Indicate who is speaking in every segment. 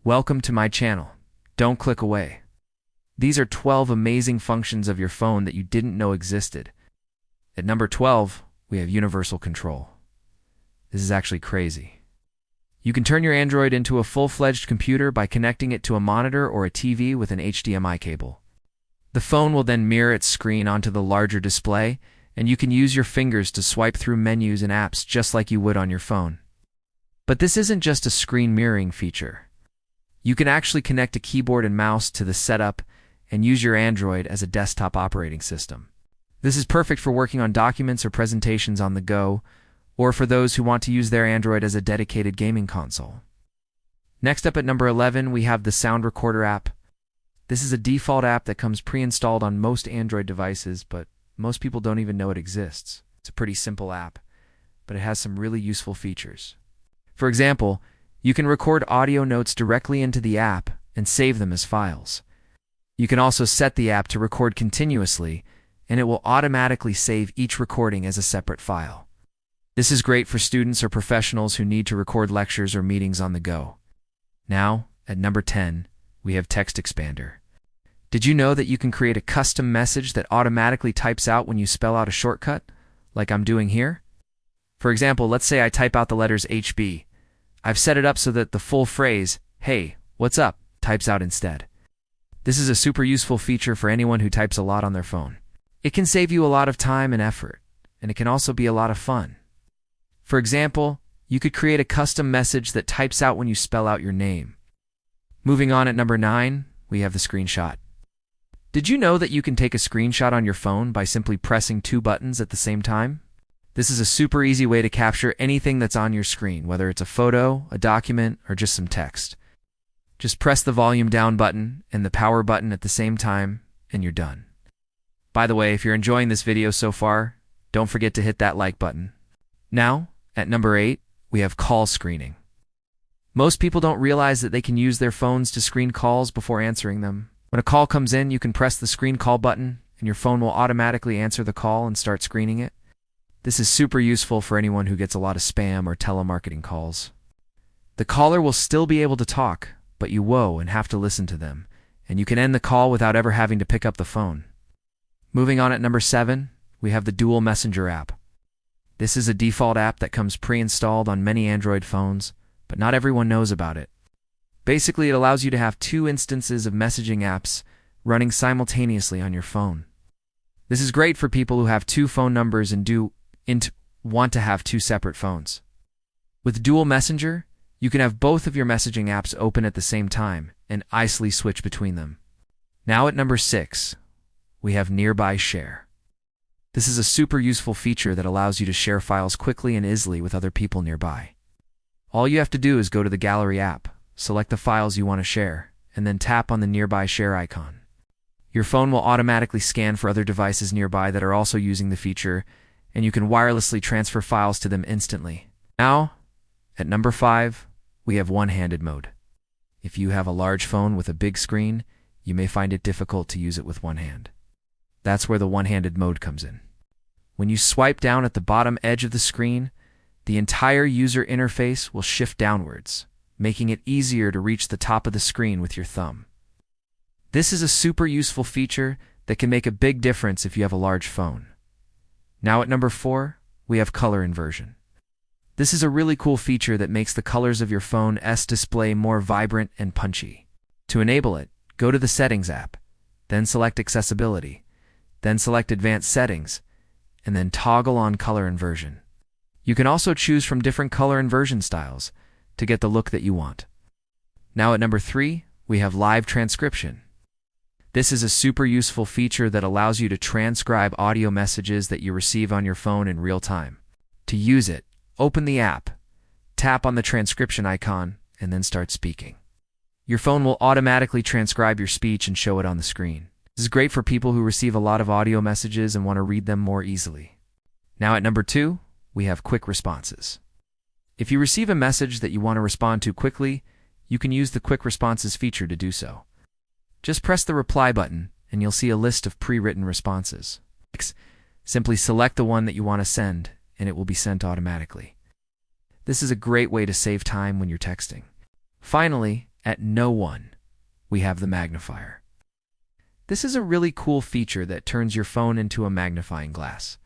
Speaker 1: Welcome to my channel. Don't click away. These are 12 amazing functions of your phone that you didn't know existed. At number 12, we have universal control. This is actually crazy. You can turn your Android into a full-fledged computer by connecting it to a monitor or a TV with an HDMI cable. The phone will then mirror its screen onto the larger display, and you can use your fingers to swipe through menus and apps just like you would on your phone. But this isn't just a screen mirroring feature. You can actually connect a keyboard and mouse to the setup and use your Android as a desktop operating system. This is perfect for working on documents or presentations on the go, or for those who want to use their Android as a dedicated gaming console. Next up at number 11, we have the Sound Recorder app. This is a default app that comes pre-installed on most Android devices, but most people don't even know it exists. It's a pretty simple app, but it has some really useful features. For example, you can record audio notes directly into the app and save them as files. You can also set the app to record continuously, and it will automatically save each recording as a separate file. This is great for students or professionals who need to record lectures or meetings on the go. Now, at number 10, we have Text Expander. Did you know that you can create a custom message that automatically types out when you spell out a shortcut, like I'm doing here? For example, let's say I type out the letters HB. I've set it up so that the full phrase, "Hey, what's up?" types out instead. This is a super useful feature for anyone who types a lot on their phone. It can save you a lot of time and effort, and it can also be a lot of fun. For example, you could create a custom message that types out when you spell out your name. Moving on at number 9, we have the screenshot. Did you know that you can take a screenshot on your phone by simply pressing 2 buttons at the same time? This is a super easy way to capture anything that's on your screen, whether it's a photo, a document, or just some text. Just press the volume down button and the power button at the same time, and you're done. By the way, if you're enjoying this video so far, don't forget to hit that like button. Now, at number 8, we have call screening. Most people don't realize that they can use their phones to screen calls before answering them. When a call comes in, you can press the screen call button, and your phone will automatically answer the call and start screening it. This is super useful for anyone who gets a lot of spam or telemarketing calls. The caller will still be able to talk, but you won't have to listen to them, and you can end the call without ever having to pick up the phone. Moving on at number 7, we have the Dual Messenger app. This is a default app that comes pre-installed on many Android phones, but not everyone knows about it. Basically, it allows you to have 2 instances of messaging apps running simultaneously on your phone. This is great for people who have 2 phone numbers and want to have 2 separate phones. With Dual Messenger, you can have both of your messaging apps open at the same time and easily switch between them. Now at number 6, we have Nearby Share. This is a super useful feature that allows you to share files quickly and easily with other people nearby. All you have to do is go to the Gallery app, select the files you want to share, and then tap on the Nearby Share icon. Your phone will automatically scan for other devices nearby that are also using the feature, and you can wirelessly transfer files to them instantly. Now, at number 5, we have one-handed mode. If you have a large phone with a big screen, you may find it difficult to use it with one hand. That's where the one-handed mode comes in. When you swipe down at the bottom edge of the screen, the entire user interface will shift downwards, making it easier to reach the top of the screen with your thumb. This is a super useful feature that can make a big difference if you have a large phone. Now at number 4, we have color inversion. This is a really cool feature that makes the colors of your phone's display more vibrant and punchy. To enable it, go to the Settings app, then select Accessibility, then select Advanced Settings, and then toggle on color inversion. You can also choose from different color inversion styles to get the look that you want. Now at number 3, we have live transcription. This is a super useful feature that allows you to transcribe audio messages that you receive on your phone in real time. To use it, open the app, tap on the transcription icon, and then start speaking. Your phone will automatically transcribe your speech and show it on the screen. This is great for people who receive a lot of audio messages and want to read them more easily. Now at number 2, we have quick responses. If you receive a message that you want to respond to quickly, you can use the quick responses feature to do so. Just press the reply button and you'll see a list of pre-written responses. Simply select the one that you want to send and it will be sent automatically. This is a great way to save time when you're texting. Finally, At no one, we have the magnifier. This is a really cool feature that turns your phone into a magnifying glass.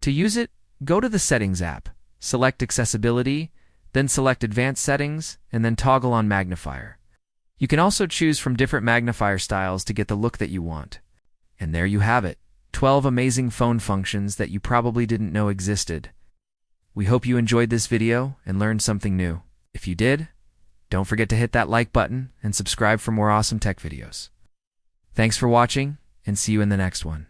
Speaker 1: To use it, go to the Settings app, select Accessibility, then select Advanced Settings, and then toggle on Magnifier. You can also choose from different magnifier styles to get the look that you want. And there you have it, 12 amazing phone functions that you probably didn't know existed. We hope you enjoyed this video and learned something new. If you did, don't forget to hit that like button and subscribe for more awesome tech videos. Thanks for watching, and see you in the next one.